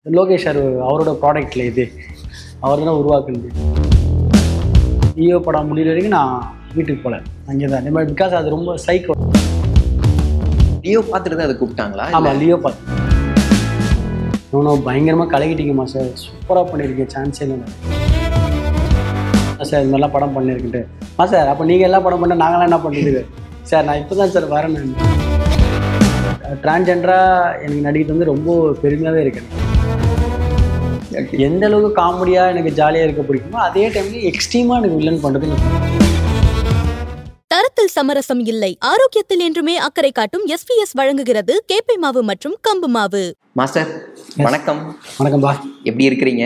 Lokesh sir அவரோட ப்ராடக்ட்ல இது அவர் தானே உருவாக்குனது. லியோ படம் முடிகிற வரைக்கும் நான் வீட்டுக்கு போகல, அங்கே தான். இந்த மாதிரி பிகாஸ் அது ரொம்ப சைக்கோ. லியோ பார்த்துட்டு தான் அதை கூப்பிட்டாங்களா? ஆமாம், லியோ பார்த்து இன்னும் பயங்கரமாக கலக்கிட்டீங்கம்மா சார், சூப்பராக பண்ணியிருக்கேன், சான்ஸே இல்லை சார், இது மாதிரிலாம் படம் பண்ணியிருக்குன்ட்டு. சார் அப்போ நீங்கள் எல்லா படம் பண்ணால் நாங்களாம் என்ன பண்ணிட்டு சார், நான் இப்போ தான் சார் வரேன். நான் டிரான்ஜெண்டராக எனக்கு நடிக்கிறது வந்து ரொம்ப பெருமையாகவே இருக்கேன். எந்த அளவுக்கு காமெடியாக எனக்கு ஜாலியாக இருக்க பிடிக்குமோ அதே டைம்ல எக்ஸ்ட்ரீமாக எனக்கு வில்லன் பண்ணுறது. தரத்தில் சமரசம் இல்லை, ஆரோக்கியத்தில் என்றுமே அக்கறை காட்டும் எஸ்பிஎஸ் வழங்குகிறது கேப்பை மாவு மற்றும் கம்பு மாவு. மாஸ்டர் வணக்கம். வணக்கம்பா, எப்படி இருக்கிறீங்க?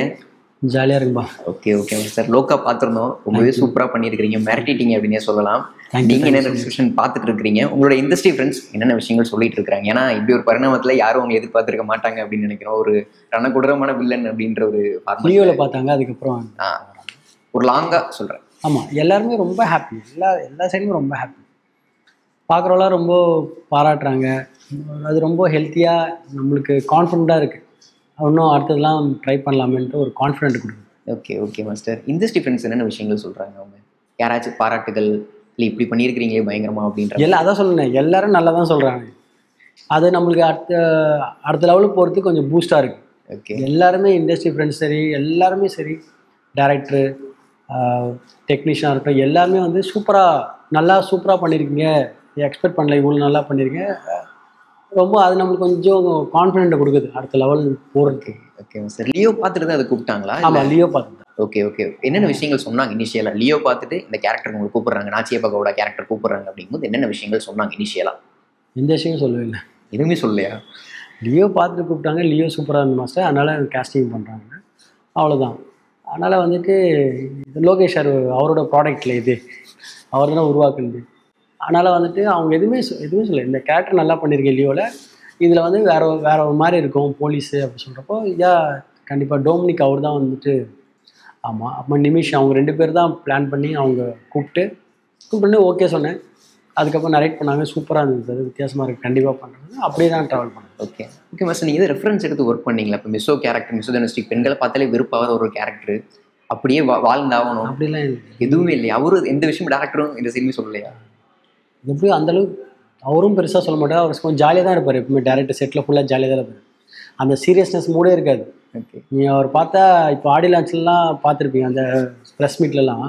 ஜாலியாக இருக்கும்பா. ஓகே ஓகே சார், லோக்கா பார்த்துருந்தோம், ரொம்பவே சூப்பராக பண்ணியிருக்கிறீங்க, மிரட்டிட்டீங்க அப்படின்னே சொல்லலாம். நீங்கள் என்னென்ன டிஸ்கஷன் பார்த்துட்டு இருக்கிறீங்க, உங்களோட இண்டஸ்ட்ரி ஃப்ரெண்ட்ஸ் என்னென்ன விஷயங்கள் சொல்லிட்டு இருக்காங்க? ஏன்னா இப்படி ஒரு பரிணாமத்தில் யாரும் அவங்க எதிர்பார்த்துருக்க மாட்டாங்க அப்படின்னு நினைக்கிறோம். ஒரு ரணகுடரமான வில்லன் அப்படின்ற ஒரு லியோவில் பார்த்தாங்க, அதுக்கப்புறம் ஒரு லாங்காக சொல்கிறேன். ஆமாம், எல்லாருமே ரொம்ப ஹாப்பி, எல்லா சைடுமே ரொம்ப ஹாப்பி. பார்க்குறவங்களாம் ரொம்ப பாராட்டுறாங்க. அது ரொம்ப ஹெல்த்தியாக நம்மளுக்கு கான்ஃபிடண்ட்டாக இருக்குது, இன்னும் அடுத்ததெல்லாம் ட்ரை பண்ணலாமேன்ட்டு ஒரு கான்ஃபிடென்ட் கொடுக்குது. Okay okay master, industry friends என்னென்ன விஷயங்கள் சொல்கிறாங்க? அவங்க யாராச்சும் பாராட்டுகள் இல்லை இப்படி பண்ணியிருக்கிறீங்களே பயங்கரமா அப்படின்ற எல்லாம் அதான் சொல்லுங்க, எல்லாரும் நல்லா தான் சொல்கிறாங்க. அது நம்மளுக்கு அடுத்த லெவலுக்கு போகிறதுக்கு கொஞ்சம் பூஸ்டாக இருக்குது. ஓகே, எல்லாருமே இண்டஸ்ட்ரி ஃப்ரெண்ட்ஸ் சரி, எல்லாருமே சரி, டேரக்டரு, டெக்னீஷியனாக இருக்கட்டும், எல்லாருமே வந்து சூப்பராக பண்ணியிருக்கீங்க, எக்ஸ்பெக்ட் பண்ணல இவ்வளோ நல்லா பண்ணியிருக்கீங்க. ரொம்ப அது நம்மளுக்கு கொஞ்சம் கான்ஃபிடென்ட்டை கொடுக்குது அடுத்த லெவல் போகிறதுக்கு. ஓகே சார், லியோ பார்த்துட்டு தான் அதை கூப்பிட்டாங்களா? ஆமாம், லியோ பார்த்து. ஓகே ஓகே, என்னென்ன விஷயங்கள் சொன்னாங்க இனிஷியலாக? லியோ பார்த்துட்டு இந்த கேரக்டர் உங்களுக்கு கூப்பிட்றாங்க, நாச்சியப்பா கவுடா கேரக்டர் கூப்பிட்றாங்க அப்படிங்கும்போது என்னென்ன விஷயங்கள் சொன்னாங்க இனிஷியலாக? எந்த விஷயம் சொல்லவே இல்லை, எதுவுமே சொல்லலையா? லியோ பார்த்துட்டு கூப்பிட்டாங்க, லியோ சூப்பராக இருந்த மாஸ்டர், அதனால் கேஸ்டிங் பண்ணுறாங்க, அவ்வளோதான். அதனால் வந்துட்டு லோகேஷ் சார் அவரோட ப்ராடக்டில் இது அவர் தானே உருவாக்குனது. அதனால் வந்துட்டு அவங்க எதுவுமே சொல்ல, இந்த கேரக்டர் நல்லா பண்ணியிருக்கேன் லியோவில், இதில் வந்து வேற ஒரு மாதிரி இருக்கும் போலீஸு அப்படி சொல்கிறப்போ, கண்டிப்பாக டோமினிக் அவர் தான் வந்துட்டு. ஆமாம், அப்போ நிமிஷ் அவங்க 2 பேர் தான் பிளான் பண்ணி அவங்க கூப்பிட்டு ஓகே சொன்னேன். அதுக்கப்புறம் நரேட் பண்ணாங்க, சூப்பராக இருந்தது, அது வித்தியாசமாக இருக்குது, கண்டிப்பாக பண்ணுறது, அப்படியே தான் ட்ராவல் பண்ணேன். ஓகே ஓகே மாஸ்டர், நீங்கள் எது ரெஃபரன்ஸ் எடுத்து ஒர்க் பண்ணீங்களா? இப்போ மிசோ கேரக்டர், மிசோதனிஸ்டிக், பெண்களை பார்த்தாலே வெறுப்பாக ஒரு கேரக்டர், அப்படியே வாழ்ந்தாகணும் அப்படிலாம் எதுவுமே இல்லையா? அவரும் எந்த விஷயம் டேரக்டரும் இந்த சைடுமே சொல்லலையா? எப்படி அந்தளவுக்கு அவரும் பெருசாக சொல்ல மாட்டார், அவர் கொஞ்சம் ஜாலியாக தான் இருப்பார் எப்பவுமே. டேரக்டர் செட்டில் ஃபுல்லாக ஜாலியாக தான் இருப்பார், அந்த சீரியஸ்னஸ் மூடே இருக்காது. ஓகே, நீ அவர் பார்த்தா இப்போ ஆடியோ லான்ச்லாம் பார்த்துருப்பீங்க, அந்த ப்ரெஸ் மீட்லலாம்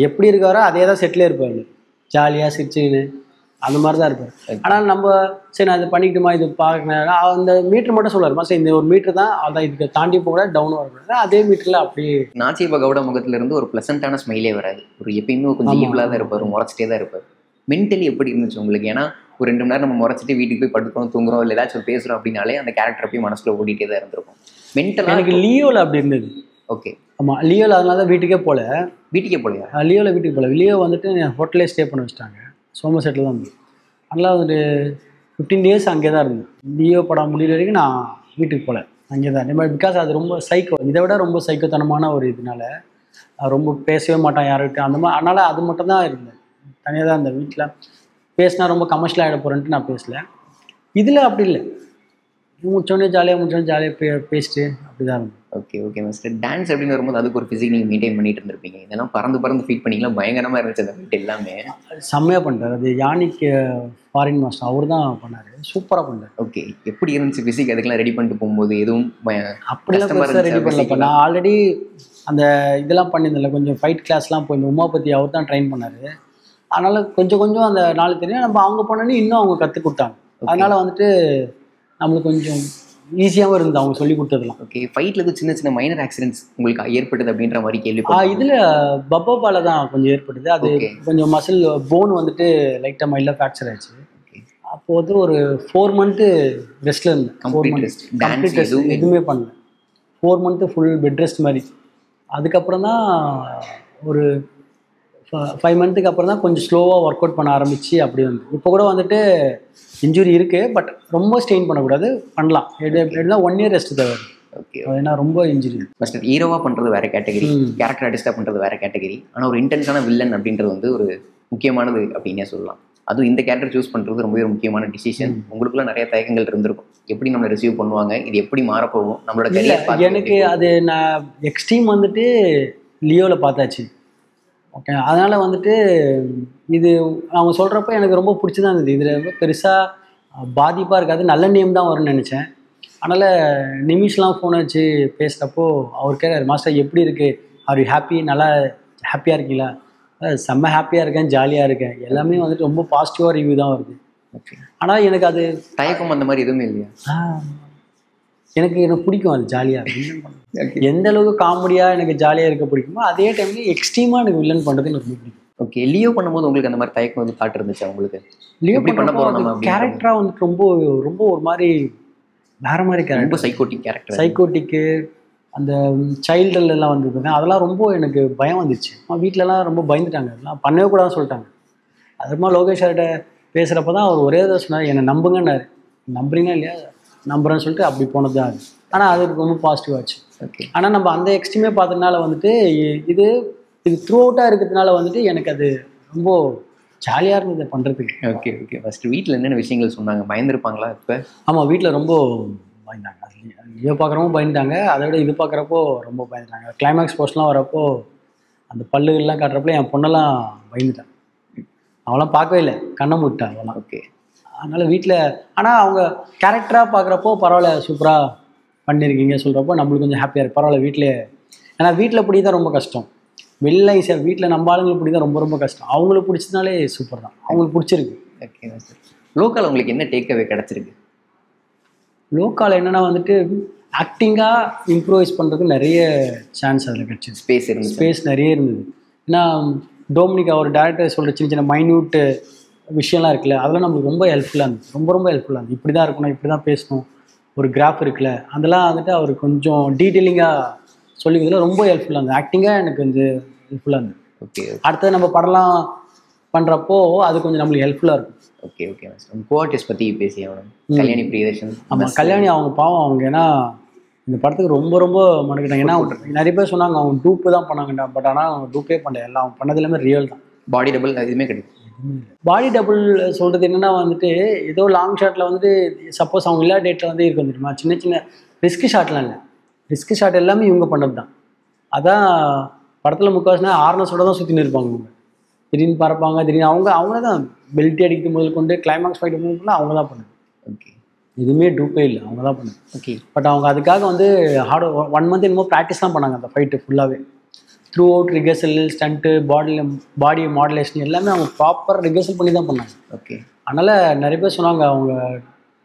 எப்படி இருக்காரோ அதே தான் செட்டிலே இருப்பார், ஜாலியாக சிரிச்சுன்னு அந்த மாதிரி தான் இருப்பார். ஆனால் நம்ம சரி நான் இது பண்ணிக்கிட்டுமா, இது பார்க்கணும், அந்த மீட்ரு மட்டும் சொல்லுவார், சரி இந்த ஒரு மீட்ரு தான், அதான் இதுக்கு தாண்டி போக டவுன் வரக்கூடாது, அதே மீட்டரில் அப்படியே. நாச்சியப்பா கவுடா முகத்துல இருந்து ஒரு ப்ளசண்டான ஸ்மைலே வராது, ஒரு எப்பயுமே கொஞ்சம் ஈவலாக தான் இருப்பார், முறைச்சிட்டே தான் இருப்பார். மென்டலி எப்படி இருந்துச்சு உங்களுக்கு? ஏன்னா ஒரு 2 மணி நேரம் நம்ம முறைச்சிட்டு வீட்டுக்கு போய் படுக்கிறோம், தூங்குறோம், இல்லை ஏதாச்சும் பேசுகிறோம் அப்படின்னாலே அந்த கேரக்டர் போய் மனசில் ஓடிட்டே தான் இருந்திருக்கும். மென்டலாக எனக்கு லியோவில் அப்படி இருந்தது. ஓகே, ஆமாம், லியோவில் அதனால தான் வீட்டுக்கே போகலையா? லியோவில் வீட்டுக்கு போகல, லியோ வந்துட்டு ஹோட்டலே ஸ்டே பண்ண வச்சுட்டாங்க, சோமசெட்டில் தான் இருந்தது. அதனால் ஒரு 15 days அங்கே தான் இருந்தேன். லியோ படம் முடிகிற வரைக்கும் நான் வீட்டுக்கு போகல, அங்கே தான். இந்த மாதிரி பிகாஸ் அது ரொம்ப சைக்கோ, இதை விட ரொம்ப சைக்கோத்தனமான ஒரு இதனால ரொம்ப பேசவே மாட்டான் யார்கிட்ட அந்த மாதிரி. அதனால் அது மட்டும் தான் இருந்தேன், தனியாக தான் இருந்தேன். வீட்டில் பேசினா ரொம்ப கமர்ஷியலாக ஆகிட போகிறேன்ட்டு நான் பேசலை. இதில் அப்படி இல்லை, ஜாலியாக பேசிட்டு அப்படி தான் இருந்தேன். ஓகே ஓகே மாஸ்டர், டான்ஸ் அப்படின்னு வரும்போது அதுக்கு ஒரு ஃபிசிக் நீங்கள் மெயின்டைன் பண்ணிட்டு இருந்திருப்பீங்க, இதெல்லாம் பறந்து ஃபீட் பண்ணிங்களா? பயங்கரமாக இருந்துச்சு அந்த ஃபீட் எல்லாமே. செம்மையாக பண்ணிட்டார், அது யானிக்கு ஃபாரின் மாஸ்டர் அவர் தான் பண்ணார், சூப்பராக பண்ணார். ஓகே, எப்படி இருந்துச்சு ஃபிசிக்? அதுக்கெல்லாம் ரெடி பண்ணிட்டு போகும்போது எதுவும் அப்படிலாம் பெருசாக ரெடி பண்ணலப்பா. நான் ஆல்ரெடி அந்த இதெல்லாம் பண்ணியிருந்தேன்ல, கொஞ்சம் ஃபைட் கிளாஸ்லாம் போய் இந்த உமாபதி அவர் தான் ட்ரெயின் பண்ணார். அதனால் கொஞ்சம் அந்த நாள் தெரியும், நம்ம அவங்க பண்ணனே இன்னும் அவங்க கற்றுக் கொடுத்தாங்க. அதனால் வந்துட்டு நம்மளுக்கு கொஞ்சம் ஈஸியாகவும் இருந்தது அவங்க சொல்லி கொடுத்ததுலாம். ஓகே, ஃபைட்டில் எதுவும் சின்ன மைனர் ஆக்சிடென்ட்ஸ் உங்களுக்கு ஏற்பட்டது அப்படின்ற மாதிரி கேள்வி? இதில் பப்பாபால தான் கொஞ்சம் ஏற்பட்டது, அது கொஞ்சம் மசில் போன் வந்துட்டு லைட்டாக மைல்டாக ஃப்ராக்சர் ஆயிடுச்சு. அப்போது வந்து ஒரு 4 month ரெஸ்ட்டில் இருந்தேன், எதுவுமே பண்ணல, 4 month ஃபுல் பெட் ரெஸ்ட் மாதிரி. அதுக்கப்புறம் தான் ஒரு 5 monthக்கு அப்புறம் தான் கொஞ்சம் ஸ்லோவாக ஒர்க் அவுட் பண்ண ஆரம்பித்து அப்படி வந்து. இப்போ கூட வந்துட்டு இன்ஜுரி இருக்குது, பட் ரொம்ப ஸ்ட்ரெயின் பண்ணக்கூடாது, பண்ணலாம். எப்படின்னா 1 year ரெஸ்ட் தேவை. ஓகே, ஏன்னா ரொம்ப இன்ஜுரி. ஃபர்ஸ்ட் ஹீரோவாக பண்ணுறது வேறு கேட்டகரி, கேரக்டர் ஆர்டிஸ்டாக பண்ணுறது வேறு கேட்டகரி. ஆனால் ஒரு இன்டென்ஸான வில்லன் அப்படின்றது வந்து ஒரு முக்கியமானது அப்படின்னே சொல்லலாம். அதுவும் இந்த கேரக்டர் சூஸ் பண்ணுறது ரொம்ப ஒரு முக்கியமான டிசிஷன். உங்களுக்குள்ள நிறைய தயக்கங்கள் இருந்திருக்கும், எப்படி நம்மளை ரிசீவ் பண்ணுவாங்க, இது எப்படி மாறப்போகும், நம்மளோட கரியர். எனக்கு அது நான் எக்ஸ்ட்ரீம் வந்துட்டு லியோவில் பார்த்தாச்சு. ஓகே, அதனால் வந்துட்டு இது அவங்க சொல்கிறப்ப எனக்கு ரொம்ப பிடிச்சிதான் இருந்தது. இதில் ரொம்ப பெருசாக பாதிப்பாக இருக்காது, நல்ல நேம் தான் வரும்னு நினச்சேன். அதனால் நிமிஷ்லாம் ஃபோன் வச்சு பேசுகிறப்போ அவர் கேட்குறாரு, மாஸ்டர் எப்படி இருக்குது, ஆர் யூ ஹாப்பி, நல்லா ஹாப்பியாக இருக்கீங்களா? செம்ம ஹாப்பியாக இருக்கேன், ஜாலியாக இருக்கேன், எல்லாமே வந்துட்டு ரொம்ப பாசிட்டிவாக ரிவ்யூ தான் வருது. ஆனால் எனக்கு அது தயக்கம் அந்த மாதிரி எதுவுமே இல்லையா? எனக்கு பிடிக்கும் அது ஜாலியாக. எந்த அளவுக்கு காமெடியாக எனக்கு ஜாலியாக இருக்க பிடிக்குமோ அதே டைம்ல எக்ஸ்ட்ரீமாக எனக்கு வில்லன் பண்ணுறது எனக்கு ரொம்ப பிடிக்கும். ஓகே, லியோ பண்ணும்போது உங்களுக்கு அந்த மாதிரி தயக்கம் வந்து காட்டு இருந்துச்சு உங்களுக்கு? லியோ பண்ண போகிறோம் கேரக்டராக வந்துட்டு ரொம்ப ரொம்ப ஒரு மாதிரி வேற மாதிரி கேரக்டர், ரொம்ப சைக்கோட்டிக் கேரக்டர். சைக்கோட்டிக்கு அந்த சைல்டுலாம் வந்ததுங்க, அதெல்லாம் ரொம்ப எனக்கு பயம் வந்துச்சு. வீட்டிலலாம் ரொம்ப பயந்துட்டாங்க, அதெல்லாம் பண்ணவே கூடாதுன்னு சொல்லிட்டாங்க. அதுமா லோகேஷ் சார்கிட்ட பேசுகிறப்ப தான் அவர் ஒரே தான் சொன்னார், என்னை நம்புங்கன்னாரு. நம்புறீங்களா இல்லையா? நம்புறேன்னு சொல்லிட்டு அப்படி போனது தான் அது. ஆனால் அதுக்கு ரொம்ப பாசிட்டிவ் ஆச்சு. ஓகே, ஆனால் நம்ம அந்த எக்ஸ்ட்ரீமே பார்த்ததுனால வந்துட்டு இது த்ரூ அவுட்டாக இருக்கிறதுனால வந்துட்டு எனக்கு அது ரொம்ப ஜாலியாக இருந்தது பண்ணுறதுக்கு. Okay okay. ஃபஸ்ட்டு வீட்டில் என்னென்ன விஷயங்கள் சொன்னாங்க, பயந்துருப்பாங்களா இப்போ? ஆமாம், வீட்டில் ரொம்ப பயந்தாங்க. லியோ பார்க்குறவும் பயந்துட்டாங்க, அதை விட இது பார்க்குறப்போ ரொம்ப பயந்துட்டாங்க. கிளைமேக்ஸ் போஸ்ட்லாம் வரப்போ அந்த பல்லுகள்லாம் காட்டுறப்போ என் பொண்ணெல்லாம் பயந்துட்டான். அவளாம் பார்க்கவே இல்லை, கண்ணை மூட்டா அவளாம். ஓகே, அதனால் வீட்டில் ஆனால் அவங்க கேரக்டராக பார்க்குறப்போ பரவாயில்ல சூப்பராக பண்ணியிருக்கீங்க சொல்கிறப்போ நம்மளுக்கு கொஞ்சம் ஹாப்பியாக இருக்குது. பரவாயில்ல வீட்டில், ஏன்னா வீட்டில் பிடி தான் ரொம்ப கஷ்டம், வெளில ஈஸியாக, வீட்டில் நம்ம ஆளுங்களுக்கு பிடி தான் ரொம்ப ரொம்ப கஷ்டம். அவங்களுக்கு பிடிச்சதுனாலே சூப்பர் தான், அவங்களுக்கு பிடிச்சிருக்கு. Okay sir. லோக்கல் உங்களுக்கு என்ன டேக்அவே கிடச்சிருக்கு? லோக்கால் என்னென்னா வந்துட்டு ஆக்டிங்காக இம்ப்ரூவைஸ் பண்ணுறதுக்கு நிறைய சான்ஸ் அதில் கிடச்சிது. ஸ்பேஸ் இருந்துச்சு, ஸ்பேஸ் நிறைய இருந்தது. ஏன்னா டோமினிக் அவர் டேரக்டர் சொல்கிற சின்ன சின்ன மைன்யூட்டு விஷயம்லாம் இருக்குல்ல, அதெல்லாம் நம்மளுக்கு ரொம்ப ஹெல்ப்ஃபுல்லாக இருந்துச்சு, ரொம்ப ரொம்ப ஹெல்ப்ஃபுல்லாக இருந்துச்சு. இப்படி தான் இருக்கணும், இப்படி தான் பேசணும், ஒரு கிராஃப் இருக்குல்ல, அதெல்லாம் வந்துட்டு அவர் கொஞ்சம் டீட்டெயிலிங்காக சொல்லிக்கிறதுல ரொம்ப ஹெல்ப்ஃபுல்லாக இருந்தது. ஆக்டிங்காக எனக்கு வந்து ஹெல்ப்ஃபுல்லாக இருந்தது. ஓகே, அடுத்தது நம்ம படம்லாம் பண்ணுறப்போ அது கொஞ்சம் நம்மளுக்கு ஹெல்ப்ஃபுல்லாக இருக்கும். Okay okay. கோஆர்டிஸ்ட் பற்றி பேசி ஆகணும். கல்யாணி பிரியதர்ஷன். ஆமாம், கல்யாணி அவங்க பாவம், அவங்க ஏன்னா இந்த படத்துக்கு ரொம்ப ரொம்ப மடக்கிட்டாங்க. ஏன்னா நிறைய பேர் சொன்னாங்க அவங்க டூப்பு தான் பண்ணாங்கடா, பட் ஆனால் அவங்க டூப்பே பண்ணல, எல்லாம் அவங்க பண்ணது எல்லாமே ரியல் தான். பாடி டபுள் எதுவுமே கிடையாது. பாடி டபுள் சொல்கிறது என்னென்னா வந்துட்டு ஏதோ லாங் ஷாட்டில் வந்துட்டு சப்போஸ் அவங்க எல்லா டேட்டில் வந்து இருக்கு வந்துட்டுமா, சின்ன சின்ன ரிஸ்க் ஷாட்லாம் இல்லை, ரிஸ்க் ஷாட் எல்லாமே இவங்க பண்ணது தான். அதான் படத்தில் முக்கால்வாசினா ஆர்னஸோட தான் சுற்றின்னு இருப்பாங்க. இவங்க திடீர்னு பறப்பாங்க, திடீர்னு அவங்களே தான் பெல்ட்டி அடிக்கும் முதல் கொண்டு கிளைமேக்ஸ் ஃபைட் பண்ணி அவங்க தான் பண்ணுது. ஓகே, எதுவுமே டூப்பே இல்லை, அவங்க தான் பண்ணுது. ஓகே. பட் அவங்க அதுக்காக வந்து ஹார்ட் 1 மந்த் என்னமோ ப்ராக்டிஸ் தான் பண்ணாங்க அந்த ஃபைட்டு ஃபுல்லாகவே. த்ரூ அவுட் ரிகர்சல், ஸ்டண்ட்டு, பாடி மாடுலேஷன் எல்லாமே அவங்க ப்ராப்பர் ரிகர்சல் பண்ணி தான் பண்ணாங்க. ஓகே. அதனால் நிறைய பேர் சொன்னாங்க அவங்க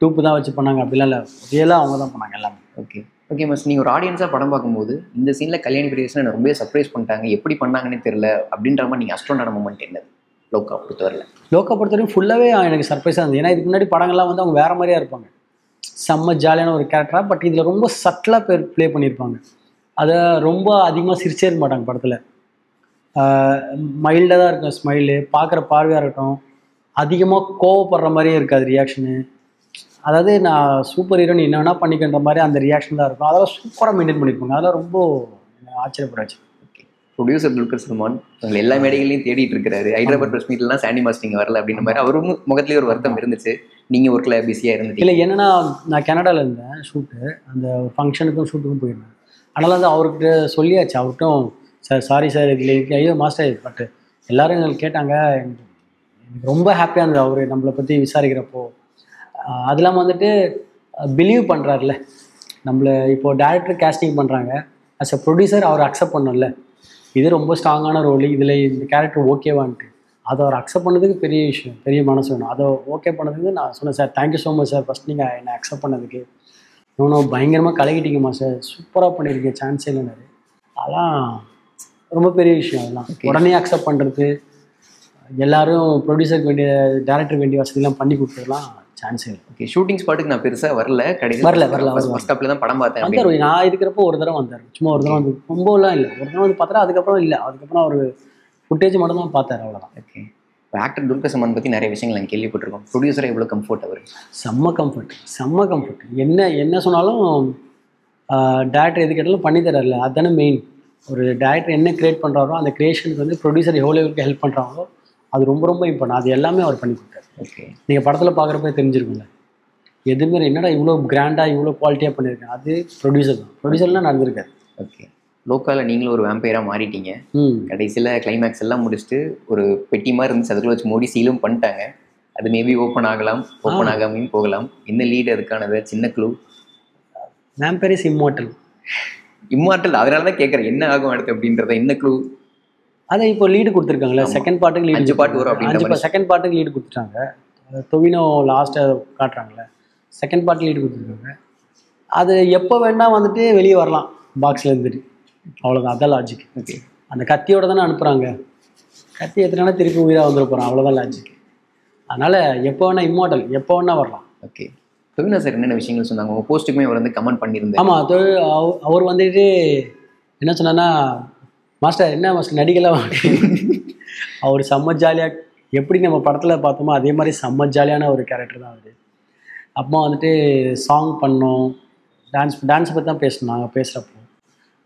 டூப்பு தான் வச்சு பண்ணாங்க, அப்படிலாம் இல்லை, ரியலாக அவங்க தான் பண்ணாங்க எல்லாமே. ஓகே ஓகே மிஸ், நீங்கள் ஒரு ஆடியன்ஸாக படம் பார்க்கும்போது இந்த சீனில் கல்யாணி பிரியதர்ஷன் என்னை ரொம்ப சர்ப்ரைஸ் பண்ணிட்டாங்க, எப்படி பண்ணாங்கன்னே தெரியல அப்படின்ற மாதிரி நீங்கள் அஸ்ட்ரோனான மூமெண்ட் என்னது லோக்கா பொறுத்தவரையில்? லோக்கா பொறுத்தவரைக்கும் ஃபுல்லாகவே எனக்கு சர்ப்ரைஸாக இருந்தது. ஏன்னா இதுக்கு முன்னாடி படங்கள்லாம் வந்து அவங்க வேறு மாதிரியாக இருப்பாங்க, செம்ம ஜாலியான ஒரு கேரக்டராக. பட் இதில் ரொம்ப சட்டிலாக ப்ளே பண்ணியிருப்பாங்க. அதை ரொம்ப அதிகமாக சிரிச்சே இருக்க மாட்டாங்க படத்தில். மைல்டாக தான் இருக்கும் ஸ்மைலு, பார்க்குற பார்வையாக இருக்கட்டும், அதிகமாக கோவப்படுற மாதிரியே இருக்காது ரியாக்ஷனு. அதாவது நான் சூப்பர் ஹீரோன்னு என்ன வேணால் பண்ணிக்கின்ற மாதிரி அந்த ரியாக்ஷன் தான் இருக்கும். அதெல்லாம் சூப்பராக மெயின்டைன் பண்ணியிருப்பாங்க. அதெல்லாம் ரொம்ப ஆச்சரியப்படாச்சு. ஓகே. ப்ரொடியூசர் துல்கர் சல்மான் உங்களை எல்லா மேடைகளையும் தேடிட்டு இருக்கிறாரு. ஹைதராபாத் ப்ரெஸ் மீட்லாம் சாண்டி மாஸ்டிங் வரல அப்படின்ற மாதிரி அவரும் முகத்துலேயே ஒரு வருத்தம் இருந்துச்சு. நீங்கள் ஒர்க்கில் பிஸியாக இருந்துச்சு? இல்லை, என்னென்னா நான் கனடாவில் இருந்தேன் ஷூட்டு, அந்த ஃபங்க்ஷனுக்கும் ஷூட்டுக்கும் போயிருந்தேன். அதனால் வந்து அவர்கிட்ட சொல்லியாச்சு, அவர்கிட்டும் சார் சாரி சார் இதில் இருக்கு, ஐயோ மாஸ்டர், பட் எல்லோரும் எங்களுக்கு கேட்டாங்க, எனக்கு ரொம்ப ஹாப்பியாக இருந்தது அவர் நம்மளை பற்றி விசாரிக்கிறப்போ. அது இல்லாமல் வந்துட்டு பிலீவ் பண்ணுறாருல நம்மளை. இப்போது டேரக்டர் கேஸ்டிங் பண்ணுறாங்க, அஸ் அ ப்ரொடியூசர் அவர் அக்செப்ட் பண்ணல, இது ரொம்ப ஸ்ட்ராங்கான ரோல், இதில் இந்த கேரக்டர் ஓகேவான்ட்டு அதை அவர் அக்செப்ட் பண்ணதுக்கு பெரிய விஷயம், பெரிய மனசு வேணும். அதை ஓகே பண்ணதுக்கு நான் சொன்னேன், sir thank you so much sir, first நீங்கள் என்னை அக்செப்ட் பண்ணதுக்கு. இன்னும் பயங்கரமாக கலக்கிட்டீங்கம்மா சார், சூப்பராக பண்ணியிருக்கீங்க, சான்ஸே இல்லைனாரு. அதெல்லாம் ரொம்ப பெரிய விஷயம். அதெல்லாம் உடனே அக்செப்ட் பண்ணுறது, எல்லோரும் ப்ரொடியூசருக்கு வேண்டிய டேரக்டருக்கு வேண்டிய வசதிலாம் பண்ணி கொடுத்துடலாம் சான்ஸே இல்லை. ஓகே. ஷூட்டிங் ஸ்பாட்டுக்கு நான் பெருசாக வரல, வரல ஃபர்ஸ்ட் ஸ்டாப்பில் தான் படம் பார்த்தேன். வந்தார், நான் இருக்கிறப்போ ஒரு தடவை வந்தார், சும்மா ஒரு தடவை வந்து, ரொம்பலாம் இல்லை, ஒரு தடவை வந்து பார்த்தாரு. அதுக்கப்புறம் இல்லை, அதுக்கப்புறம் அவர் ஃபுட்டேஜ் மட்டும் தான் பார்த்தார், அவ்வளோதான். ஓகே. இப்போ ஆக்டர் துல்கர் சல்மான் பற்றி நிறைய விஷயங்கள் நாங்கள் கேள்விப்பட்டிருக்கோம். ப்ரொடியூசராக எவ்வளோ கம்ஃபர்ட் அவர்? செம்ம கம்ஃபர்ட். என்ன சொன்னாலும் டேரக்டர் எது கேட்டாலும் பண்ணி தரார்ல, அதுதானே மெயின். ஒரு டேரக்டர் என்ன கிரியேட் பண்ணுறாரோ அந்த கிரியேஷனுக்கு வந்து ப்ரொடியூசர் எவ்வளோ ஹெல்ப் பண்ணுறாங்களோ அது ரொம்ப ரொம்ப இம்பார்ட்டன். அது எல்லாமே அவர் பண்ணி கொடுத்தாரு. ஓகே. நீங்கள் படத்தில் பார்க்குறப்ப தெரிஞ்சிருக்கும்ல, எதுவுமே என்னடா இவ்வளோ கிராண்டாக இவ்வளோ குவாலிட்டியாக பண்ணியிருக்கேன், அது ப்ரொடியூசர் தான். ப்ரொடியூசர்லாம் நடந்திருக்காரு. ஓகே. லோக்காவில் நீங்களும் ஒரு வேம்பையராக மாறிட்டீங்க. கடைசியில் கிளைமேக்ஸ் எல்லாம் முடிச்சுட்டு ஒரு பெட்டி மாதிரி இருந்துச்சு, அதுக்குள்ள வச்சு மூடி சீலும் பண்ணிட்டாங்க. அது மேபி ஓப்பன் ஆகலாம், ஓப்பன் ஆகாமையும் போகலாம். என்ன லீடு அதுக்கானது? சின்ன clue. Vampire is immortal. Immortal, அதனால தான் கேட்குறேன் என்ன ஆகும் அடுத்து அப்படின்றத. என்ன க்ளூ? அதை இப்போ லீடு கொடுத்துருக்காங்களே, செகண்ட் பார்ட்டுக்கு லீடு. 5 பார்ட் வரும் அப்படின்ற செகண்ட் பார்ட்டுக்கு லீடு கொடுத்துட்டாங்க. தொவினோ லாஸ்ட்டாக காட்டுறாங்களே, செகண்ட் பார்ட் லீடு கொடுத்துருக்காங்க. அது எப்போ வேணால் வந்துட்டு வெளியே வரலாம் பாக்ஸில் இருந்துட்டு, அவ்வளோதான். அதான் லாஜிக். ஓகே. அந்த கத்தியோட தானே அனுப்புகிறாங்க, கத்தி எத்தனை திருப்பி உயிராக வந்துட போகிறான், அவ்வளோதான் லாஜிக். அதனால் எப்போ வேணால் இம்மார்ட்டல், எப்போ வேணால் வரலாம். ஓகே. தொவினா சார் என்னென்ன விஷயங்கள் சொன்னாங்க? உங்கள் போஸ்ட்டுக்குமே அவர் வந்து கமெண்ட் பண்ணியிருந்தார். ஆமாம், அவர் வந்துட்டு என்ன சொன்னான்னா, மாஸ்டர் என்ன மாஸ்டர் நடிக்கலாம். அவர் செம்ம ஜாலியாக, எப்படி நம்ம படத்தில் பார்த்தோமோ அதே மாதிரி செம்ம ஜாலியான ஒரு கேரக்டர் தான் அவர். அப்புறமா வந்துட்டு சாங் பண்ணோம், டான்ஸ் பற்றி தான் பேசணும் நாங்கள் பேசுகிறப்போ.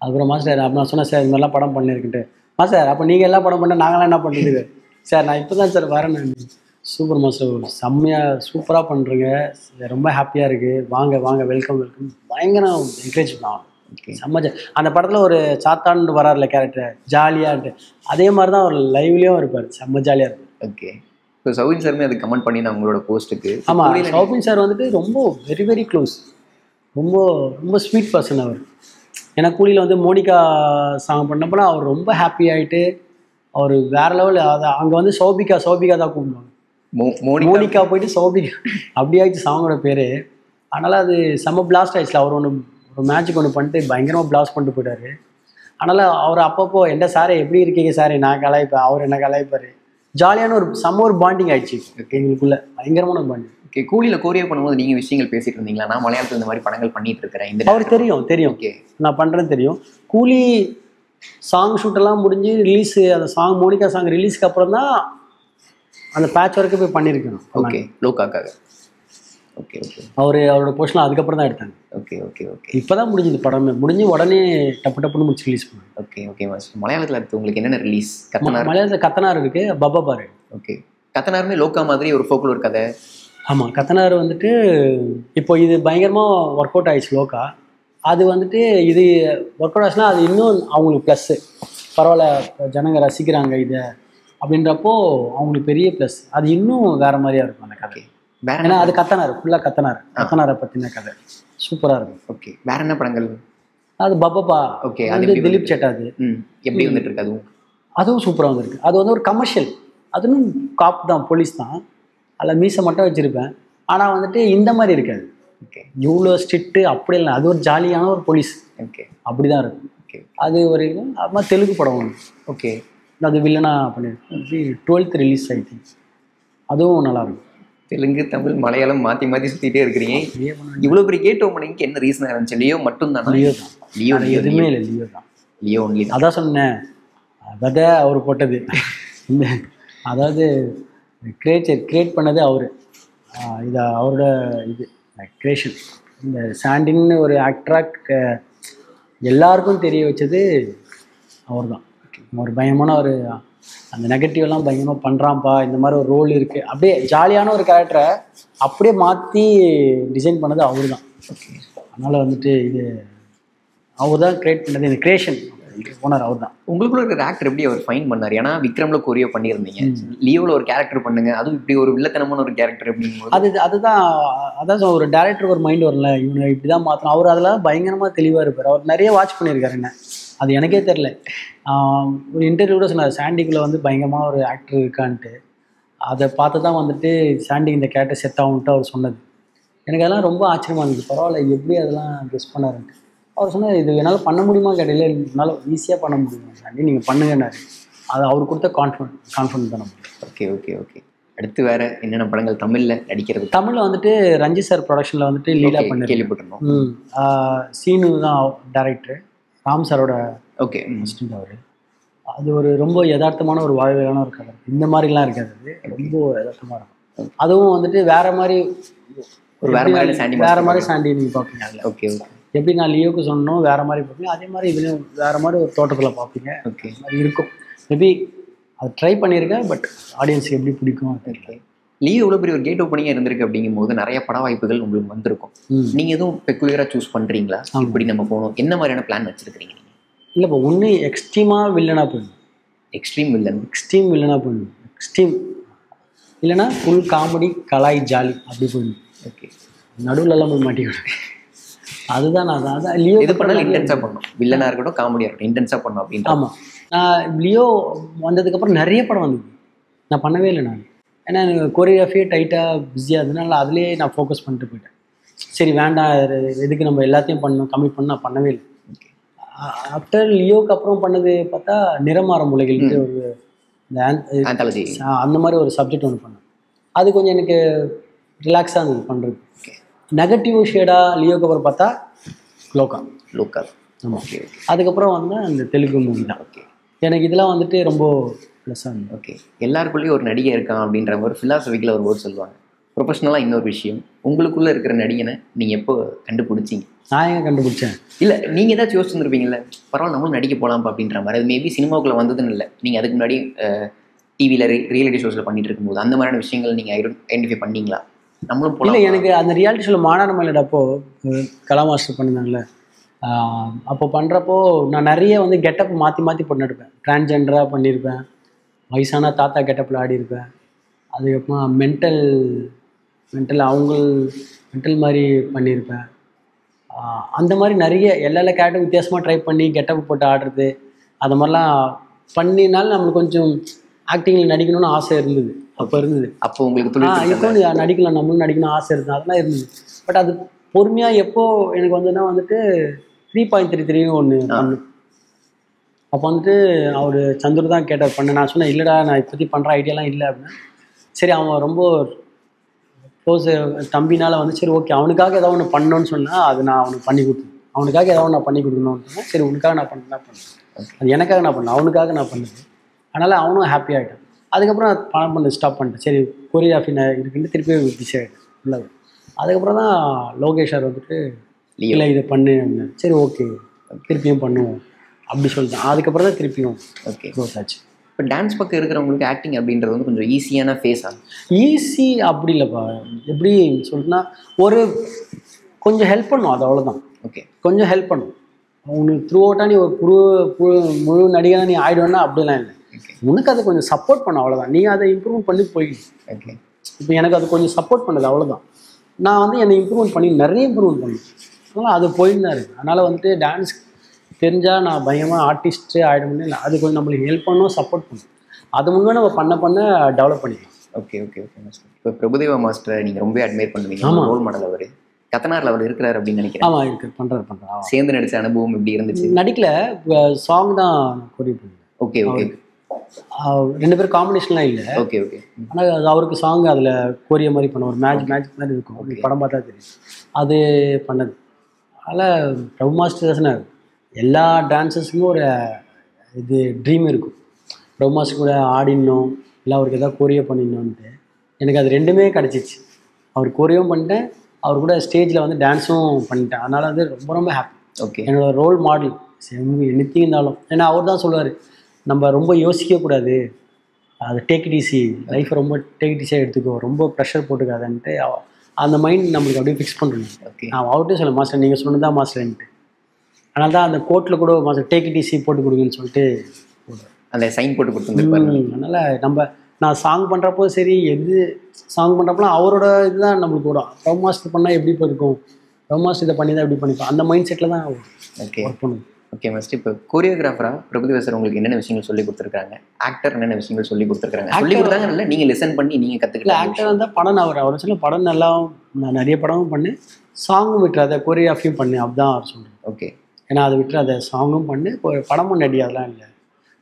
அதுக்கப்புறம் மாஸ்டர் அப்போ நான் சொன்னேன், சார் இந்த மாதிரிலாம் படம் பண்ணியிருக்கிட்டு. மாஸ்டர் அப்போ நீங்கள் எல்லாம் படம் பண்ண நாங்களாம் என்ன பண்ணிடுது சார், நான் இப்போ தான் சார் வரேன். நான் சூப்பர் மாஸ்டர், செம்மையாக சூப்பராக பண்ணுறீங்க, ரொம்ப ஹாப்பியாக இருக்குது, வாங்க வாங்க வெல்கம் வெல்கம், பயங்கர என்கரேஜ் பண்ணலாம். செம்ம அந்த படத்தில் ஒரு சாத்தான்னு வராருல கேரக்டர், ஜாலியாகிட்டு அதே மாதிரி தான் அவர் லைவ்லேயும் இருப்பார், செம்ம ஜாலியாக இருப்பார். ஓகே. இப்போ சௌபின் சாருமே அது கமெண்ட் பண்ணி நான் உங்களோட போஸ்ட்டுக்கு. ஆமாம், சௌபின் சார் வந்துட்டு ரொம்ப வெரி வெரி க்ளோஸ், ரொம்ப ரொம்ப ஸ்வீட் பர்சன் அவர். ஏன்னா கூலியில் வந்து மோனிகா சாங் பண்ணப்போனா அவர் ரொம்ப ஹாப்பி ஆகிட்டு, அவர் வேறு லெவல். அதை அங்கே வந்து சௌபிகா தான் கூப்பிடுவாங்க, மோனிகா போயிட்டு சௌபிகா அப்படி ஆகிடுச்சு சாங்கோட பேர். அதனால் அது செம்ம பிளாஸ்ட் ஆகிடுச்சு. அவர் ஒரு மேட்சுக்கு ஒன்று பண்ணிட்டு பயங்கரமாக பிளாஸ்ட் பண்ணிட்டு போயிட்டார். அதனால் அவர் அப்பப்போ என்ன சாரே எப்படி இருக்கீங்க சாரே, நான் கலாய்ப்பேன், அவர் என்ன கலாய்ப்பார். ஜாலியான ஒரு பாண்டிங் ஆயிடுச்சு எங்களுக்குள்ள, பயங்கரமான ஒரு பாண்டிங். ஓகே. கூலியில் கோரியா பண்ணும்போது நீங்கள் விஷயங்கள் பேசிட்டு இருந்தீங்களா? நான் மலையாளத்தில் இந்த மாதிரி படங்கள் பண்ணிட்டு இருக்கிறேன், இந்த அவர் தெரியும். ஓகே, நான் பண்ணுறேன்னு தெரியும். கூலி சாங் ஷூட்டெல்லாம் முடிஞ்சு ரிலீஸு, அந்த சாங் மோனிகா சாங் ரிலீஸ்க்கு அப்புறம் தான் அந்த பேட்ச் ஒர்க்கு போய் பண்ணியிருக்கேன். ஓகே. லோக்காக்காக. Okay okay. அவரோட போர்ஷன்லாம் அதுக்கப்புறம் தான் எடுத்தாங்க. Okay okay okay. இப்போ தான் முடிஞ்சது படமே, முடிஞ்சு உடனே டப்புன்னு முடிச்சு ரிலீஸ் பண்ணாங்க. Okay okay master. மலையாளத்தில் அடுத்து உங்களுக்கு என்னென்ன ரிலீஸ்? மலையாளத்தில் கத்தனார் இருக்குது, பப்பாபாரு. ஓகே. கத்தனாருமே லோக்கா மாதிரி ஒரு ஃபோக்லோர் கதை. ஆமாம், கத்தனார் வந்துட்டு இப்போ இது பயங்கரமாக ஒர்க் அவுட் ஆகிடுச்சு லோக்கா. அது வந்துட்டு இது ஒர்க் அவுட் ஆச்சுன்னா அது இன்னும் அவங்களுக்கு ப்ளஸ்ஸு, பரவாயில்ல ஜனங்க ரசிக்கிறாங்க இதை அப்படின்றப்போ அவங்களுக்கு பெரிய ப்ளஸ். அது இன்னும் வேறு மாதிரியாக இருக்கும் அந்த கதை. ஏன்னா அது ஃபுல்லாக கத்தனாரை பற்றின கதை சூப்பராக இருக்கும். ஓகே. வேற என்ன படங்கள்? அது பப்பப்பா. ஓகே. அது திலீப் செட்டா. அது எப்படி வந்துட்டு இருக்கு? அதுவும் சூப்பராக வந்துருக்கு. அது வந்து ஒரு கமர்ஷியல், அதுவும் காப் தான், போலீஸ் தான், அதில் மீசை மட்டும் வச்சுருப்பேன். ஆனால் வந்துட்டு இந்த மாதிரி இருக்காது. ஓகே. இவ்வளோ ஸ்ட்ரிக்ட்டு அப்படி இல்லை, அது ஒரு ஜாலியான ஒரு போலீஸ். ஓகே. அப்படி தான் இருக்கும். ஓகே. அது ஒரு அப்புறமா தெலுங்கு படம் ஒன்று. ஓகே. அது வில்லனா பண்ணியிருக்கேன், 12th ரிலீஸ் ஆகிட்டு, அதுவும் நல்லாயிருக்கும். தெலுங்கு தமிழ் மலையாளம் மாற்றி மாற்றி சுற்றிட்டே இருக்கிறீங்க. இவ்வளோ பெரிய கேட் ஓப்பனிங்க்கு என்ன ரீசனாக இருந்துச்சு? லியோ மட்டும் தான்? லியோ எதுவுமே இல்லை, லியோ ஒன்லி. அதான் சொன்னேன், அதை அவர் போட்டது. இந்த அதாவது கிரியேட் பண்ணது அவர், இது அவரோட இது கிரியேஷன். இந்த சாண்டின்னு ஒரு ஆக்டராக எல்லாருக்கும் தெரிய வச்சது அவர் தான். ஒரு பயமான ஒரு அந்த நெகட்டிவ்லாம் பயங்கரமாக பண்ணுறான்ப்பா, இந்த மாதிரி ஒரு ரோல் இருக்குது, அப்படியே ஜாலியான ஒரு கேரக்டரை அப்படியே மாற்றி டிசைன் பண்ணது அவர் தான். அதனால் வந்துட்டு இது அவர் தான் கிரியேட் பண்ணது, இந்த கிரியேஷன் ஓனர் அவர் தான். உங்களுக்குள்ள இருக்கிற ஆக்டர் எப்படி அவர் ஃபைன் பண்ணார்? ஏன்னா விக்ரம்ல கோரியோ பண்ணியிருந்தீங்க, லியோவில் ஒரு கேரக்டர் பண்ணுங்க, அதுவும் இப்படி ஒரு வில்லத்தனமான ஒரு கேரக்டர் அப்படிங்கும்போது அதான் ஒரு டேரக்டருக்கு ஒரு மைண்ட் வரல, இவனை இப்படி தான் மாற்றணும். அவர் அதில் பயங்கரமாக தெளிவாக இருப்பார். அவர் நிறைய வாட்ச் பண்ணியிருக்காரு என்ன, அது எனக்கே தெரில. ஒரு இன்டர்வியூ கூட சொன்னார், சாண்டிக்குள்ளே வந்து பயங்கரமான ஒரு ஆக்டர் இருக்கான்ட்டு. அதை பார்த்து தான் வந்துட்டு சாண்டி இந்த கேரக்டர் செட் ஆகும்ட்டு அவர் சொன்னது. எனக்கு அதெல்லாம் ரொம்ப ஆச்சரியமாக இருந்துச்சு. பரவாயில்ல எப்படி அதெல்லாம் கெஸ் பண்ணாருன்ட்டு. அவர் சொன்னார், இது என்னால் பண்ண முடியுமா கேட்டல, என்னால் ஈஸியாக பண்ண முடியும் சாண்டி, நீங்கள் பண்ணுங்கன்னாரு. அது அவர் கொடுத்த கான்ஃபிடன்ட் பண்ண முடியும். Okay okay okay. அடுத்து வேறு என்னென்ன படங்கள் தமிழில் நடிக்கிறது? தமிழில் வந்துட்டு ரஞ்சித் சார் ப்ரொடக்ஷனில் வந்துட்டு லீலா பண்ணி கேள்விப்பட்டிருந்தோம். சீனு தான் டேரக்டர், ராம் சாரோட ஓகே அசிஸ்டன்ட் அவர். அது ஒரு ரொம்ப யதார்த்தமான ஒரு வாழ்வையான ஒரு கதை, இந்த மாதிரிலாம் இருக்காது, அது ரொம்ப யதார்த்தமாக இருக்கும். அதுவும் வந்துட்டு வேறு மாதிரி சாண்டி நீங்கள் பார்ப்பீங்க அதில். Okay okay. எப்படி நான் லியோக்கு சொன்னோம் வேறு மாதிரி பார்ப்பீங்க, அதே மாதிரி இதுலேயும் வேறு மாதிரி ஒரு தோட்டத்தில் பார்ப்பீங்க. ஓகே. அது இருக்கும். மேபி அது ட்ரை பண்ணியிருக்கேன், பட் ஆடியன்ஸுக்கு எப்படி பிடிக்கும் தெரியல. லியோ இவ்வளோ பெரிய ஒரு கேட் ஓப்பனிங்காக இருந்திருக்கு அப்படிங்கும் போது நிறைய பட வாய்ப்புகள் உங்களுக்கு வந்திருக்கும். நீங்கள் எதுவும் பெக்குலராக சூஸ் பண்ணுறீங்களா? இப்படி நம்ம போகணும், என்ன மாதிரியான பிளான் வச்சுருக்கிறீங்க நீங்கள்? இல்லை, இப்போ ஒன்று எக்ஸ்ட்ரீமாக வில்லனாக போயிடணும். எக்ஸ்ட்ரீம் வில்லனாக போயிடணும். எக்ஸ்ட்ரீம் இல்லைன்னா ஃபுல் காமெடி கலாய் ஜாலி அப்படி போயிடணும். ஓகே, நடுவில் போய் மாட்டிக்கணும். அதுதான் நான் அதான் லியோ இது பண்ணாலும் இன்டென்ஸாக பண்ணணும். வில்லனாக இருக்கட்டும், காமெடியாக இருக்கட்டும், இன்டென்ஸாக பண்ணணும் அப்படின்னு. ஆமாம், நான் லியோ வந்ததுக்கப்புறம் நிறைய படம் வந்தது, நான் பண்ணவே இல்லை. நான் ஏன்னா எனக்கு கோரியோகிராஃபியே டைட்டாக பிஸியாக இருந்ததுனால அதிலே நான் ஃபோக்கஸ் பண்ணிட்டு போயிட்டேன். சரி வேண்டாம், எதுக்கு நம்ம எல்லாத்தையும் கம்மிட் பண்ண நான் பண்ணவே இல்லை. ஆஃப்டர் லியோக்கு அப்புறம் பண்ணது பார்த்தா நிறமாற மூலைகளுக்கு ஒரு அந்த மாதிரி ஒரு சப்ஜெக்ட் ஒன்று பண்ணேன். அது கொஞ்சம் எனக்கு ரிலாக்ஸாக இருந்தது பண்ணுறது. நெகட்டிவ் ஷேடாக லியோக்கு அப்புறம் பார்த்தா லோக்கா. ஆமாம், ஓகே. அதுக்கப்புறம் வந்து அந்த தெலுங்கு மூவி தான். ஓகே, எனக்கு இதெல்லாம் வந்துட்டு ரொம்ப ப்ளஸ்ஸாக இருந்தது. ஓகே, எல்லாருக்குள்ளேயும் ஒரு நடிகை இருக்கான் அப்படின்ற ஒரு ஃபிலாசபிக்கில் ஒரு வேர்ட் சொல்லுவாங்க. ப்ரொஃபஷனலாக இன்னொரு விஷயம், உங்களுக்குள்ளே இருக்கிற நடிகனை நீங்கள் எப்போ கண்டுபிடிச்சிங்க? நான் எங்கே கண்டுபிடிச்சேன்? இல்லை, நீங்கள் ஏதாச்சும் யோசிச்சுருந்துருப்பீங்கல்ல, பரவாயில்ல நம்மளும் நடிக்க போகலாம்ப்பா அப்படின்ற மாதிரி. அது மேபி சினிமாவுக்குள்ளே வந்ததுன்னு இல்லை, நீங்கள் அதுக்கு முன்னாடி டிவியில் ரியாலிட்டி ஷோஸில் பண்ணிட்டு இருக்கும்போது அந்த மாதிரியான விஷயங்கள் நீங்கள் ஐடென்டிஃபை பண்ணீங்களா? நம்மளும் போகலாம். இல்லை, எனக்கு அந்த ரியாலிட்டி ஷோவில் மாநாடு மயிலடப்போ கலா மாஸ்டர் பண்ணியிருந்தாங்களே, அப்போ பண்ணுறப்போ நான் நிறைய வந்து கெட்டப் மாற்றி போட்டு நடிப்பேன். டிரான்ஸ்ஜெண்டராக பண்ணியிருப்பேன், வயசான தாத்தா கெட்டப்பில் ஆடியிருப்பேன். அதுக்கப்புறமா மென்டல் மாதிரி பண்ணியிருப்பேன். அந்த மாதிரி நிறைய எல்லா கேரக்டரும் வித்தியாசமாக ட்ரை பண்ணி கெட்டப் போட்டு ஆடுறது, அது மாதிரிலாம் பண்ணினாலும் நம்மளுக்கு கொஞ்சம் ஆக்டிங்கில் நடிக்கணும்னு ஆசை இருந்தது. அப்போ உங்களுக்கு எப்போ நடிக்கலாம், நம்மளும் நடிக்கணும் ஆசை இருந்தது, அதெல்லாம் இருந்தது. பட் அது பொறுமையாக எப்போ எனக்கு வந்துட்டு 3.33 ஒன்று பண்ணு. அப்போ வந்துட்டு அவர் சந்துரு தான் கேட்டார் பண்ண. நான் சொன்னேன் இல்லைடா, நான் இப்போதி பண்ணுற ஐடியாலாம் இல்லை அப்படின்னா. சரி, அவன் ரொம்ப க்ளோஸ் தம்பினால் வந்து சரி ஓகே அவனுக்காக ஏதாவது ஒன்று பண்ணணும்னு சொன்னால் அது நான் அவனுக்கு பண்ணி கொடுத்தேன். அவனுக்காக ஏதாவது நான் பண்ணி கொடுக்கணும்னு சொன்னேன். சரி உனக்காக நான் பண்ணேன், அது எனக்காக நான் பண்ணேன், அவனுக்காக நான் பண்ணது. அதனால் அவனும் ஹாப்பி ஆகிட்டான். அதுக்கப்புறம் நான் பணம் பண்ண ஸ்டாப் பண்ணிட்டேன். சரி கோரியோகிராஃபி இருக்குன்னு திருப்பி பிஸி ஆகிட்டேன் இல்லை. அதுக்கப்புறம் தான் லோகேஷ் சார் வந்துட்டு இல்லை இதை பண்ணு அப்படின்னு. சரி ஓகே திருப்பியும் பண்ணுவோம் அப்படி சொல்லிட்டேன். அதுக்கப்புறம் தான் திருப்பியும் ஓகே க்ளோஸ் ஆச்சு. இப்போ டான்ஸ் பக்கம் இருக்கிறவங்களுக்கு ஆக்டிங் அப்படின்றது வந்து கொஞ்சம் ஈஸியான ஃபேஸா? ஈஸி அப்படி இல்லைப்பா. எப்படி சொல்லிட்டுனா ஒரு கொஞ்சம் ஹெல்ப் பண்ணும், அது அவ்வளோதான். ஓகே, கொஞ்சம் ஹெல்ப் பண்ணும். உனக்கு த்ரூ அவுட்டாக நீ ஒரு முழு நடிகனாக நீ ஆகிடுவேன்னா அப்படிலாம் இல்லை. உனக்கு அதை கொஞ்சம் சப்போர்ட் பண்ண, அவ்வளோதான். நீ அதை இம்ப்ரூவ் பண்ணி போயிடு. ஓகே, இப்போ எனக்கு அது கொஞ்சம் சப்போர்ட் பண்ணது, அவ்வளோதான். நான் வந்து என்னை இம்ப்ரூவ்மெண்ட் பண்ணி நிறைய இம்ப்ரூவ்மெண்ட் பண்ணேன். அதனால் அது போயின்னு தான் இருக்குது. அதனால் வந்துட்டு டான்ஸ் தெரிஞ்சால் நான் பயமாக ஆர்டிஸ்ட்டு ஆகிடும்னு இல்லை. அது கொஞ்சம் நம்மளுக்கு ஹெல்ப் பண்ணணும், சப்போர்ட் பண்ணணும். அது முன்னே நம்ம பண்ண டெவலப் பண்ணிக்கலாம். Okay okay okay master. இப்போ பிரபுதேவா மாஸ்டரை நீங்கள் ரொம்ப அட்மையர் பண்ணுவீங்க. ஆமாம், ரோல் மாடல் அவர். கத்தனாரில் அவர் இருக்கிறார் அப்படின்னு நினைக்கிறேன். ஆமாம், இருக்குது, பண்ணுறாரு. சேர்ந்து நடித்த அனுபவம் எப்படி இருந்துச்சு? நடிக்கல, சாங் தான் கொரியோ பண்ணேன். ஓகே ஓகே, 2 பேரும் காம்பினேஷன்லாம் இல்லை. Okay okay. ஆனால் அது அவருக்கு சாங் அதில் கோரிய மாதிரி பண்ண ஒரு மேஜிக் மாதிரி இருக்கும். படம் பார்த்தா தெரியும் அது பண்ணது. அதனால் பிரபு மாஸ்டர் தானே எல்லா டான்ஸர்ஸுக்கும் ஒரு இது ட்ரீம் இருக்கும். பிரபு மாஸ்டர் கூட ஆடிடணும், இல்லை அவருக்கு எதாவது கோரியோ பண்ணிடணுன்ட்டு. எனக்கு அது 2மே கிடச்சிச்சு. அவர் கோரியோவும் பண்ணிட்டேன், அவர் கூட ஸ்டேஜில் வந்து டான்ஸும் பண்ணிட்டேன். அதனால் வந்து ரொம்ப ஹாப்பி. ஓகே, என்னோடய ரோல் மாடல் எனித்திங் இருந்தாலும். ஏன்னா அவர் தான் சொல்லுவார், நம்ம ரொம்ப யோசிக்கக்கூடாது, அது டேக் இட் ஈஸி, லைஃப்பை ரொம்ப டேக் இட் ஈஸியாக எடுத்துக்கோ, ரொம்ப ப்ரெஷர் போட்டுக்காதுன்ட்டு அந்த மைண்ட் நம்மளுக்கு அப்படியே ஃபிக்ஸ் பண்ணுறேன். ஓகே, நான் அவர்கிட்டே சொல்ல மாஸ்டர் நீங்கள் சொன்னது தான் மாஸ்டர்ன்ட்டு. அதனால தான் அந்த கோர்ட்டில் கூட மாஸ்டர் டேக் இட் ஈஸி போட்டு கொடுங்கன்னு சொல்லிட்டு அந்த சைன் போட்டு கொடுத்துருப்பாரு. அதனால் நான் சாங் பண்ணுறப்போ சரி, எது சாங் பண்ணுறப்பலாம் அவரோட இதுதான் நம்மளுக்கு வரும். பிரபு மாஸ்டர் பண்ணால் எப்படி இருக்கும், பிரபு மாஸ்டர் இதை பண்ணி தான் எப்படி பண்ணிப்போம், அந்த மைண்ட் செட்டில் தான் ஓகே ஒர்க் பண்ணுவோம். Okay master. இப்போ கோரியோகிராஃபராக பிரபுதேவா சார் உங்களுக்கு என்னென்ன விஷயங்கள் சொல்லி கொடுத்துருக்காங்க? ஆக்டர் என்னென்ன விஷயங்கள் சொல்லி கொடுத்துருக்காங்க? சொல்லி கொடுத்தாங்க இல்லை, நீங்கள் லிசன் பண்ணி நீங்கள் கற்றுக்கல? ஆக்டர் வந்தால் படம் அவர் சொல்ல படம் நல்லா, நான் நிறைய படமும் பண்ணு, சாங்கும் விட்டுறாத, கோரியோகிராஃபியும் பண்ணு, அப்படிதான் அவர் சொல்கிறேன். ஓகே, ஏன்னா அதை விட்டுறாத, சாங்கும் பண்ணு, படமும் நடி, அதெல்லாம் இல்லை,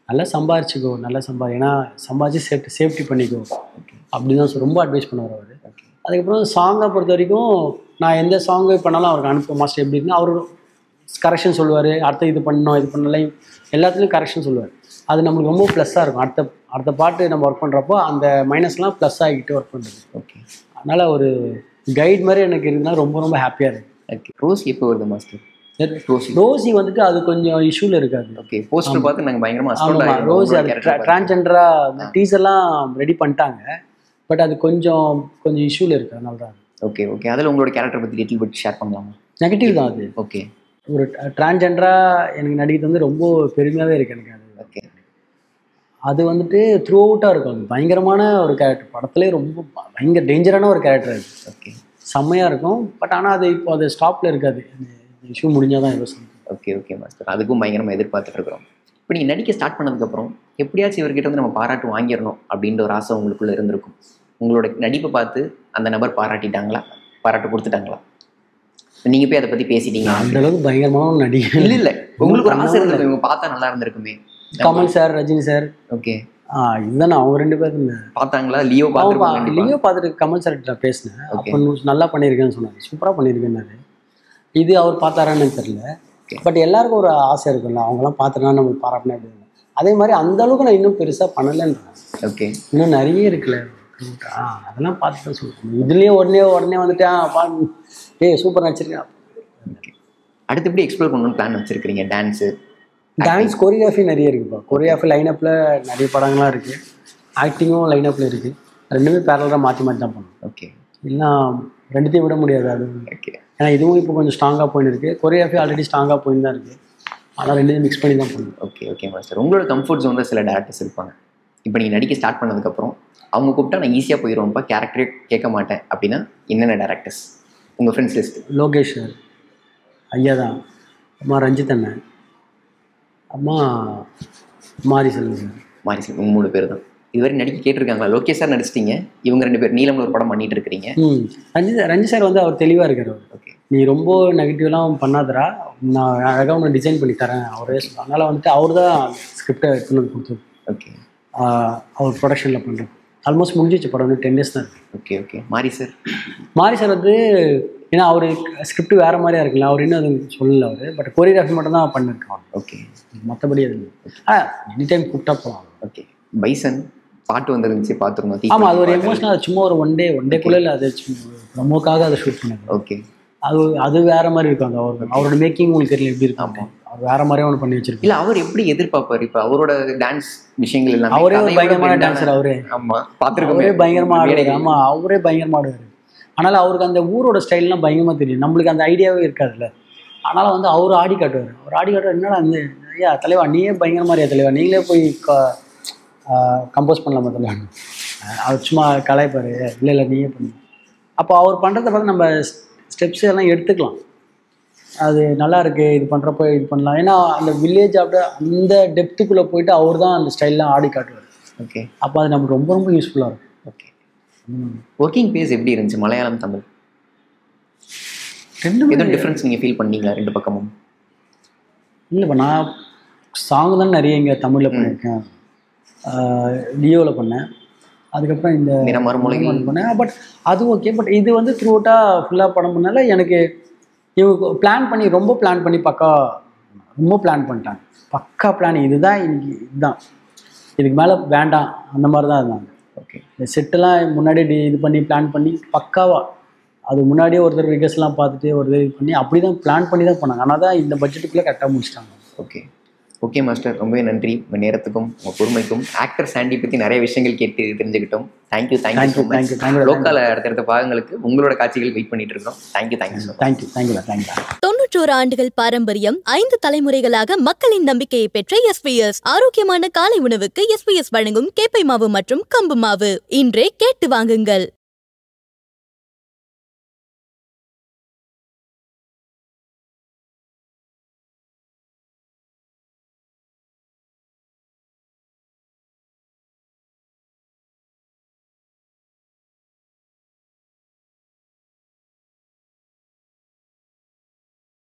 நல்லா சம்பாரிச்சிக்கோ, நல்லா ஏன்னா சம்பாதிச்சு சேஃப்டி பண்ணிக்கோ அப்படி தான் ரொம்ப அட்வைஸ் பண்ணுவார் அவர். அதுக்கப்புறம் சாங்கை பொறுத்த வரைக்கும் நான் எந்த சாங்கு பண்ணாலும் அவருக்கு அனுப்ப மாஸ்டர் எப்படி இருக்குன்னா அவர் கரெக்ஷன் சொல்லுவார். அடுத்த இது பண்ணணும், இது பண்ணலாம், எல்லாத்துலேயும் கரெக்ஷன் சொல்லுவார். அது நம்மளுக்கு ரொம்ப ப்ளஸ்ஸாக இருக்கும். அடுத்த பாட்டு நம்ம ஒர்க் பண்ணுறப்போ அந்த மைனஸ்லாம் ப்ளஸ் ஆகிக்கிட்டு ஒர்க் பண்ணுறது. ஓகே, அதனால் ஒரு கைட் மாதிரி எனக்கு இருக்குன்னா ரொம்ப ஹாப்பியாக இருக்குது. ஓகே. ரோஸ் எப்போ வருது மாஸ்டர்? ரோசி வந்துட்டு அது கொஞ்சம் இஷ்யூல இருக்காது. ஓகே, போஸ்டர் பார்த்து நாங்க பயங்கரமா ஆமா, ரோசி அது டிரான்ஸ்ஜெண்டரா டீசர்லாம் ரெடி பண்ணிட்டாங்க. பட் அது கொஞ்சம் இஷ்யூல இருக்கு, அதனால தான். ஓகே ஓகே, அதில் உங்களோட கேரக்டர் பற்றி டீட்டெயில் பற்றி ஷேர் பண்ணலாமா? நெகட்டிவ் தான் அது. ஓகே, ஒரு டிரான்ஸ்ஜெண்டரா எனக்கு நடிக்கிறது வந்து ரொம்ப பெருமையாகவே இருக்கு எனக்கு. அது ஓகே, அது வந்துட்டு த்ரூ அவுட்டாக இருக்கும். அது பயங்கரமான ஒரு கேரக்டர், படத்துலேயே ரொம்ப பயங்கர டேஞ்சரான ஒரு கேரக்டர் அது. ஓகே, செம்மையாக இருக்கும். பட் ஆனால் அது இப்போ அது ஸ்டாப்பில் இருக்காது, இஷ்யூ முடிஞ்சால் தான் யோசனை. ஓகே ஓகே மாஸ்டர், அதுக்கும் பயங்கரமாக எதிர்பார்த்துட்டு இருக்கிறோம். இப்போ நீங்கள் நடிக்க ஸ்டார்ட் பண்ணதுக்கப்புறம் எப்படியாச்சும் இவர்கிட்ட வந்து நம்ம பாராட்டு வாங்கிடணும் அப்படின்ற ஒரு ஆசை உங்களுக்குள்ளே இருந்திருக்கும். உங்களோட நடிப்பை பார்த்து அந்த நபர் பாராட்டிட்டாங்களா, பாராட்டு கொடுத்துட்டாங்களா? நீங்கள் போய் அதை பற்றி பேசிட்டீங்க? அந்த அளவுக்கு பயங்கரமான நடிகை இல்லை இல்லை, உங்களுக்கு ஒரு ஆசை இருந்திருக்கும், இவங்க பார்த்தா நல்லா இருந்திருக்குமே. Kamal sir, Rajini sir. Okay, இதுதானே அவங்க 2 பேரும் பார்த்தாங்களா? லியோ லியோ பார்த்துட்டு கமல் சார் கிட்ட பேசினேன். அப்போ நல்லா பண்ணியிருக்கேன்னு சொன்னார், சூப்பராக பண்ணியிருக்கேன்னாரு. இது அவர் பார்த்தாரான்னு தெரியல. பட் எல்லாருக்கும் ஒரு ஆசை இருக்குல்ல, அவங்களாம் பார்த்துட்டா நம்ம பாராட்டினா எப்படி. அதே மாதிரி அந்த அளவுக்கு நான் இன்னும் பெருசாக பண்ணலைன்றேன். ஓகே, இன்னும் நிறைய இருக்குல்ல, அதெல்லாம் பார்த்து தான் சொல்லுவேன். இதுலேயே உடனே வந்துட்டேன், சூப்பர் நடிச்சிருக்கேன். அடுத்து எப்படி எக்ஸ்ப்ளோர் பண்ணணும்னு பிளான் வச்சிருக்கீங்க? டான்ஸ் கொரியோகிராஃபி நிறைய இருக்குப்பா. கொரியோகிராஃபி லைனப்பில் நிறைய படங்கள்லாம் இருக்குது, ஆக்டிங்கும் லைனப்பில் இருக்குது. ரெண்டுமே பேரலாக மாற்றி தான் பண்ணணும். ஓகே, இல்லைனா ரெண்டுத்தையும் விட முடியாது அது. ஓகே, ஏன்னா இதுவும் இப்போ கொஞ்சம் ஸ்ட்ராங்காக போயின்னு இருக்குது, கொரியோகிராஃபி ஆல்ரெடி ஸ்ட்ராங்காக போயின்னு தான் இருக்குது. ஆனால் ரெண்டுத்தையும் மிக்ஸ் பண்ணி தான் பண்ணணும். ஓகே ஓகே மாஸ்டர், உங்களோட கம்ஃபர்ட் ஜோனில் சில டேரக்டர்ஸ் இருப்பாங்க. இப்போ நீங்கள் நடிக்க ஸ்டார்ட் பண்ணதுக்கப்புறம் அவங்க கூப்பிட்டா நான் ஈஸியாக போயிடுவோம்ப்பா, கேரக்டரே கேட்க மாட்டேன் அப்படின்னா என்னென்ன டேரக்டர்ஸ் உங்கள் ஃப்ரெண்ட்ஸ் லிஸ்ட்? லோகேஷ் சார், ஐயா தான். அம்மா ரஞ்சித் அண்ணன், அம்மா மாரிசெல்வம் சார். மாரிசெல்வம் 3 பேர் தான் இதுவரை நடிக்க கேட்டிருக்காங்களா? லோகேஷ் சார் நடிச்சிட்டிங்க, இவங்க 2 பேர் நீலம்ல ஒரு படம் பண்ணிட்டு இருக்கிறீங்க. ரஞ்சித் சார் வந்து அவர் தெளிவாக இருக்கார். ஓகே, நீ ரொம்ப நெகட்டிவ்லாம் பண்ணாதரா, நான் அழகாக ஒன்று டிசைன் பண்ணி தரேன் அவரே சொல்லுவார். அதனால் வந்துட்டு அவர் தான் ஸ்கிரிப்டை எடுத்துன்னு வந்து கொடுத்தாரு. ஓகே, அவர் ப்ரொடக்ஷனில் பண்ணுறது ஆல்மோஸ்ட் முடிஞ்சிச்சு படம், வந்து 10 days தான் இருக்குது. ஓகே ஓகே, மாரி சார் வந்து ஏன்னா அவர் ஸ்கிரிப்ட் வேறு மாதிரியா இருக்குல்ல, அவர் இன்னும் அது சொல்லலை அவர். பட் கொரியோகிராஃபி மட்டும் தான் பண்ணியிருக்காங்க. ஓகே, மற்றபடி அது எனி டைம் கூப்பிட்டா போகலாம். ஓகே, பைசன் பாட்டு வந்துருந்துச்சு பார்த்துருந்தோம். ஆமாம், அது ஒரு எமோஷனல், சும்மா ஒரு ஒன் டேக்குள்ளே அது ப்ரமோக்காக அதை ஷூட் பண்ணது. ஓகே, அது வேற மாதிரி இருக்கும். அவரோட மேக்கிங் உங்களுக்கு தெரியல எப்படி இருக்கும். அவர் வேற மாதிரியே ஒன்று பண்ணி வச்சிருக்கோம். இல்லை அவர் எப்படி எதிர்பார்ப்பார்? இப்போ அவரோட டான்ஸ் விஷயங்கள் எல்லாம் அவரே ஒரு பயங்கரமான டான்ஸர். அவரே பார்த்துருக்கோம், அவரே பயங்கரமா ஆடுவார். ஆமாம், அவரே பயங்கரமா ஆடுவார். அதனால அவருக்கு அந்த ஊரோட ஸ்டைல்லாம் பயங்கரமாக தெரியும், நம்மளுக்கு அந்த ஐடியாவே இருக்காதுல்ல. அதனால வந்து அவர் ஆடி காட்டுவார். அவர் ஆடி காட்டுவார், என்னடா அந்த ஐயா தலைவா நீயே பயங்கரமா இருக்கியா தலைவா, நீங்களே போய் கம்போஸ் பண்ணலாமா தலைவா, அவர் சும்மா கலாய்ப்பார். இல்லை நீயே பண்ணு. அப்போ அவர் பண்ணுறத பார்த்து நம்ம ஸ்டெப்ஸ் எல்லாம் எடுத்துக்கலாம். அது நல்லா இருக்கு, இது பண்ணுறப்போ இது பண்ணலாம். ஏன்னா அந்த வில்லேஜ் அப்படியே அந்த டெப்த்துக்குள்ளே போயிட்டு அவர் தான் அந்த ஸ்டைல்லாம் ஆடி காட்டுவார். ஓகே, அப்போ அது நமக்கு ரொம்ப ரொம்ப யூஸ்ஃபுல்லாக இருக்கும். ஓகே, ஒர்க்கிங் பேஸ் எப்படி இருந்துச்சு மலையாளம் தமிழ்? எதுவும் டிஃப்ரென்ஸ் நீங்கள் ஃபீல் பண்ணீங்களா 2 பக்கமும்? இல்லைப்பா, நான் சாங் தான் நிறைய இங்கே தமிழில் பண்ணியிருக்கேன், லியோவில் பண்ணேன், அதுக்கப்புறம் இந்த மறுமொழிகள் பண்ணேன். பட் அது ஓகே. பட் இது வந்து த்ரூ அவுட்டாக ஃபுல்லாக படம் பண்ணால எனக்கு இவங்க ரொம்ப பிளான் பண்ணி ரொம்ப பிளான் பண்ணிட்டாங்க. பக்கா பிளான், இதுதான் இன்னைக்கு, இதுதான் இதுக்கு மேலே வேண்டாம், அந்த மாதிரி தான் இருந்தாங்க. ஓகே, இந்த செட்டெல்லாம் முன்னாடி இது பண்ணி பிளான் பண்ணி பக்காவாக அது முன்னாடியே ஒருத்தர் ரிகர்ஸ்லாம் பார்த்துட்டு ஒரு இது பண்ணி அப்படி தான் பிளான் பண்ணி தான் பண்ணாங்க. ஆனால் தான் இந்த பட்ஜெட்டுக்குள்ளே கரெக்டாக முடிச்சிட்டாங்க. ஓகே ஓகே மாஸ்டர், ரொம்பவே நன்றி உங்கள் நேரத்துக்கும் உங்கள் பொறுமைக்கும். ஆக்டர் சாண்டி பற்றி நிறைய விஷயங்கள் கேட்டு தெரிஞ்சுக்கிட்டோம். Thank you so much. லோக்கல் அடுத்தடுத்த பாகங்களுக்கு உங்களோட காட்சிகள் வெயிட் பண்ணிட்டு இருக்கோம். Thank you so much. தேங்க்யூ. 91 ஆண்டுகள் பாரம்பரியம், 5 தலைமுறைகளாக மக்களின் நம்பிக்கையை பெற்ற SPS. ஆரோக்கியமான காலை உணவுக்கு SPS வழங்கும் கேப்பை மாவு மற்றும் கம்பு மாவு. இன்றே கேட்டு வாங்குங்கள்.